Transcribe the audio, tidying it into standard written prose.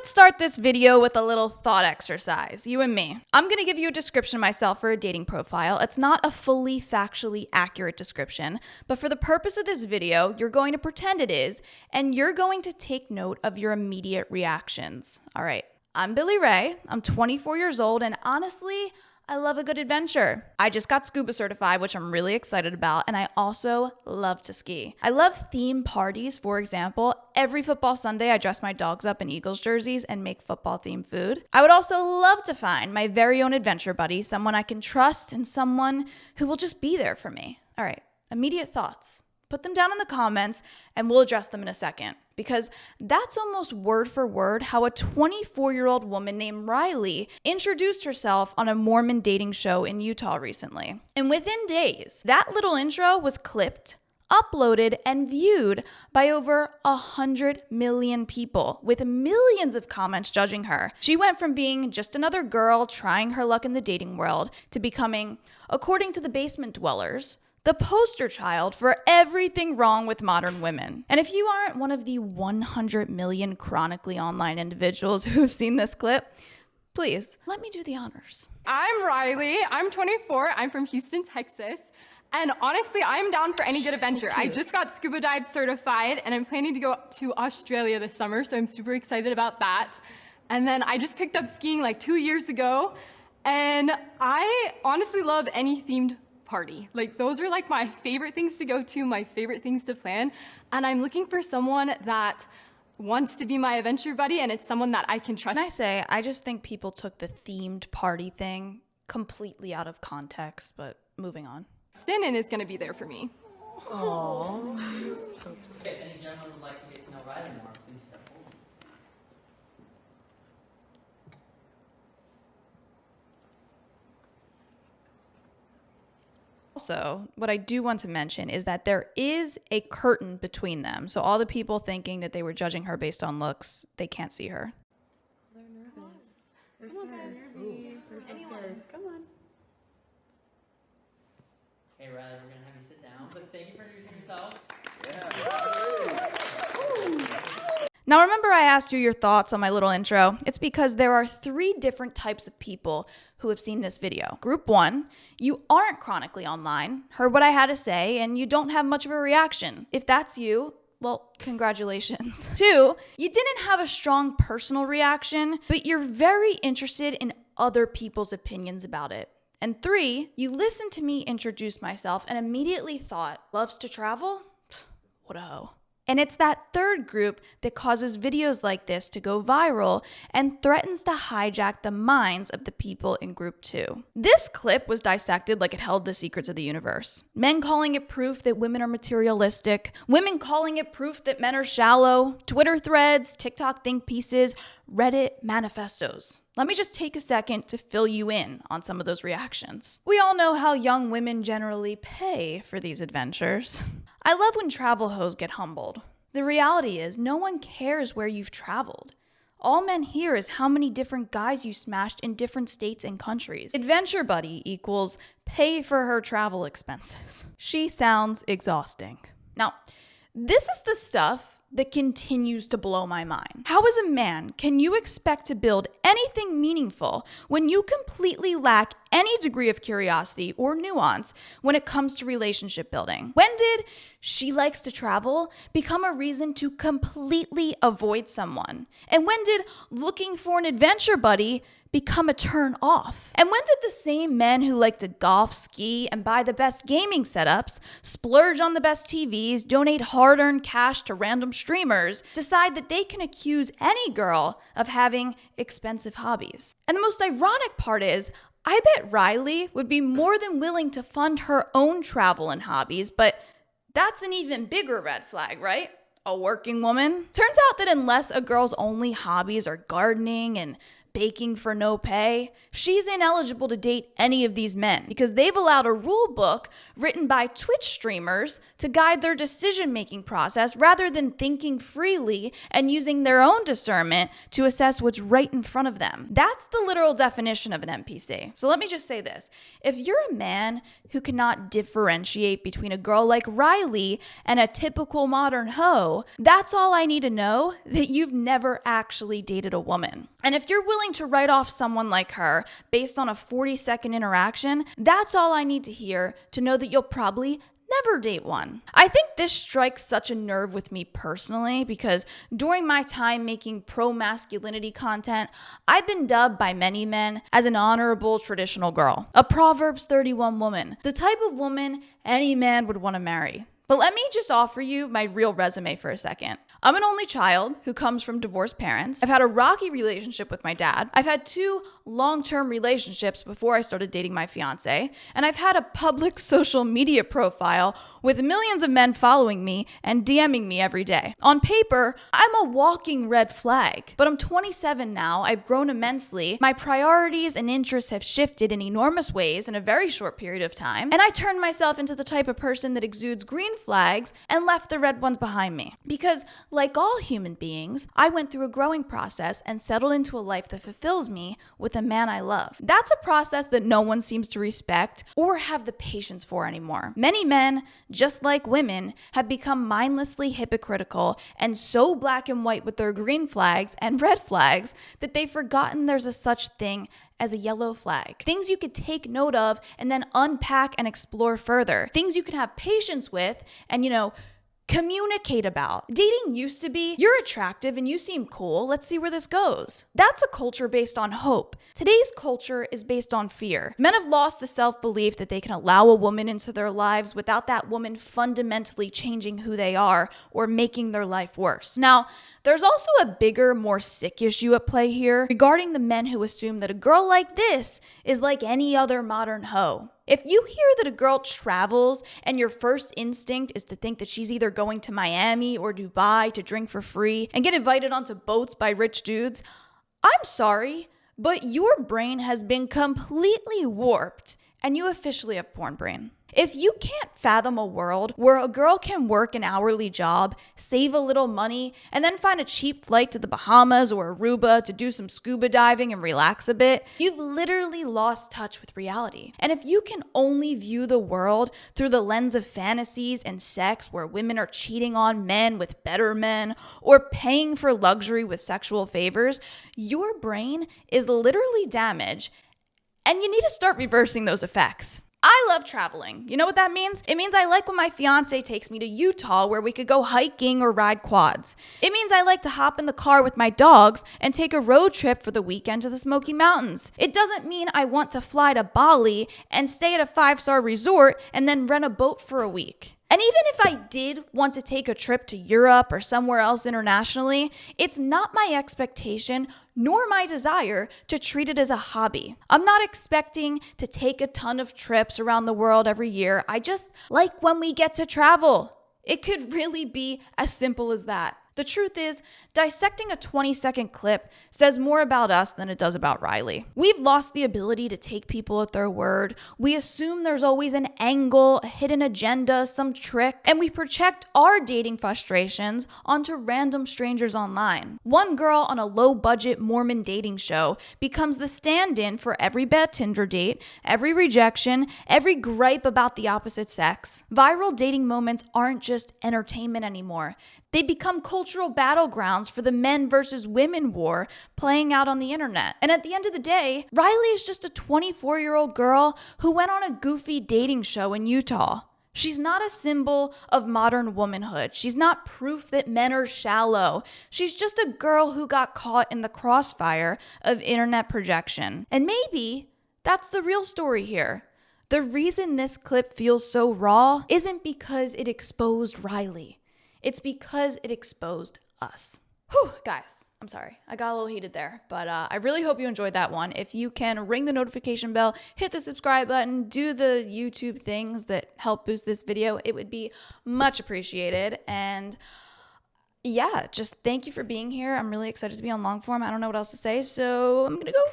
Let's start this video with a little thought exercise, you and me. I'm gonna give you a description of myself for a dating profile. It's not a fully factually accurate description, but for the purpose of this video, you're going to pretend it is, and you're going to take note of your immediate reactions. All right, I'm Billy Ray, I'm 24 years old, and honestly, I love a good adventure. I just got scuba certified, which I'm really excited about, and I also love to ski. I love theme parties, for example. Every football Sunday, I dress my dogs up in Eagles jerseys and make football-themed food. I would also love to find my very own adventure buddy, someone I can trust and someone who will just be there for me. All right, immediate thoughts. Put them down in the comments and we'll address them in a second, because that's almost word for word how a 24-year-old woman named Rylie introduced herself on a Mormon dating show in Utah recently. And within days, that little intro was clipped, uploaded, and viewed by over 100 million people, with millions of comments judging her. She went from being just another girl trying her luck in the dating world to becoming, according to the basement dwellers, the poster child for everything wrong with modern women. And if you aren't one of the 100 million chronically online individuals who have seen this clip, please let me do the honors. I'm Rylie, I'm 24, I'm from Houston, Texas. And honestly, I'm down for any good adventure. I just got scuba dive certified and I'm planning to go to Australia this summer, so I'm super excited about that. And then I just picked up skiing like 2 years ago, and I honestly love any themed party. Like, those are like my favorite things to go to, my favorite things to plan. And I'm looking for someone that wants to be my adventure buddy, and it's someone that I can trust. And I just think people took the themed party thing completely out of context, but moving on. And is gonna be there for me. Aww. If any gentleman would like to get to know Rylie more, please step forward. Also, what I do want to mention is that there is a curtain between them. So all the people thinking that they were judging her based on looks, they can't see her. They're nervous. They're scared. Anyone. Come on. Hey, Rylie, we're going to have you sit down, but thank you for introducing yourself. Now, remember I asked you your thoughts on my little intro? It's because there are 3 different types of people who have seen this video. Group 1, you aren't chronically online, heard what I had to say, and you don't have much of a reaction. If that's you, well, congratulations. 2, you didn't have a strong personal reaction, but you're very interested in other people's opinions about it. And 3, you listened to me introduce myself and immediately thought, loves to travel? Pfft, what a hoe. And it's that 3rd group that causes videos like this to go viral and threatens to hijack the minds of the people in group 2. This clip was dissected like it held the secrets of the universe. Men calling it proof that women are materialistic, women calling it proof that men are shallow, Twitter threads, TikTok think pieces, Reddit manifestos. Let me just take a second to fill you in on some of those reactions. We all know how young women generally pay for these adventures. I love when travel hoes get humbled. The reality is, no one cares where you've traveled. All men hear is how many different guys you smashed in different states and countries. Adventure buddy equals pay for her travel expenses. She sounds exhausting. Now, this is the stuff that continues to blow my mind. How as a man can you expect to build anything meaningful when you completely lack any degree of curiosity or nuance when it comes to relationship building? When did she likes to travel become a reason to completely avoid someone? And when did looking for an adventure buddy become a turn off? And when did the same men who like to golf, ski, and buy the best gaming setups, splurge on the best TVs, donate hard-earned cash to random streamers, decide that they can accuse any girl of having expensive hobbies? And the most ironic part is, I bet Rylie would be more than willing to fund her own travel and hobbies, but that's an even bigger red flag, right? A working woman? Turns out that unless a girl's only hobbies are gardening and baking for no pay. She's ineligible to date any of these men because they've allowed a rule book written by Twitch streamers to guide their decision-making process rather than thinking freely and using their own discernment to assess what's right in front of them. That's the literal definition of an NPC. So let me just say this. If you're a man who cannot differentiate between a girl like Rylie and a typical modern hoe, that's all I need to know, that you've never actually dated a woman. And if you're willing to write off someone like her based on a 40-second interaction, that's all I need to hear to know that you'll probably never date one. I think this strikes such a nerve with me personally because during my time making pro-masculinity content, I've been dubbed by many men as an honorable traditional girl, a Proverbs 31 woman, the type of woman any man would want to marry. But let me just offer you my real resume for a second. I'm an only child who comes from divorced parents. I've had a rocky relationship with my dad. I've had 2 long-term relationships before I started dating my fiance. And I've had a public social media profile with millions of men following me and DMing me every day. On paper, I'm a walking red flag. But I'm 27 now. I've grown immensely. My priorities and interests have shifted in enormous ways in a very short period of time. And I turned myself into the type of person that exudes green flags and left the red ones behind me. Because like all human beings, I went through a growing process and settled into a life that fulfills me with a man I love. That's a process that no one seems to respect or have the patience for anymore. Many men, just like women, have become mindlessly hypocritical and so black and white with their green flags and red flags that they've forgotten there's a such thing as a yellow flag. Things you could take note of and then unpack and explore further. Things you can have patience with and, communicate about. Dating used to be, you're attractive and you seem cool, let's see where this goes. That's a culture based on hope. Today's culture is based on fear. Men have lost the self-belief that they can allow a woman into their lives without that woman fundamentally changing who they are or making their life worse. Now, there's also a bigger, more sick issue at play here regarding the men who assume that a girl like this is like any other modern hoe. If you hear that a girl travels and your first instinct is to think that she's either going to Miami or Dubai to drink for free and get invited onto boats by rich dudes, I'm sorry, but your brain has been completely warped and you officially have porn brain. If you can't fathom a world where a girl can work an hourly job, save a little money, and then find a cheap flight to the Bahamas or Aruba to do some scuba diving and relax a bit, you've literally lost touch with reality. And if you can only view the world through the lens of fantasies and sex where women are cheating on men with better men or paying for luxury with sexual favors, your brain is literally damaged and you need to start reversing those effects. I love traveling. You know what that means? It means I like when my fiance takes me to Utah where we could go hiking or ride quads. It means I like to hop in the car with my dogs and take a road trip for the weekend to the Smoky Mountains. It doesn't mean I want to fly to Bali and stay at a 5-star resort and then rent a boat for a week. And even if I did want to take a trip to Europe or somewhere else internationally, it's not my expectation nor my desire to treat it as a hobby. I'm not expecting to take a ton of trips around the world every year. I just like when we get to travel. It could really be as simple as that. The truth is, dissecting a 20-second clip says more about us than it does about Rylie. We've lost the ability to take people at their word. We assume there's always an angle, a hidden agenda, some trick, and we project our dating frustrations onto random strangers online. One girl on a low-budget Mormon dating show becomes the stand-in for every bad Tinder date, every rejection, every gripe about the opposite sex. Viral dating moments aren't just entertainment anymore. They become cultural battlegrounds for the men versus women war playing out on the internet. And at the end of the day, Rylie is just a 24-year-old girl who went on a goofy dating show in Utah. She's not a symbol of modern womanhood. She's not proof that men are shallow. She's just a girl who got caught in the crossfire of internet projection. And maybe that's the real story here. The reason this clip feels so raw isn't because it exposed Rylie. It's because it exposed us. Whew, guys, I'm sorry. I got a little heated there, but I really hope you enjoyed that one. If you can ring the notification bell, hit the subscribe button, do the YouTube things that help boost this video, it would be much appreciated. And yeah, just thank you for being here. I'm really excited to be on long form. I don't know what else to say, so I'm gonna go.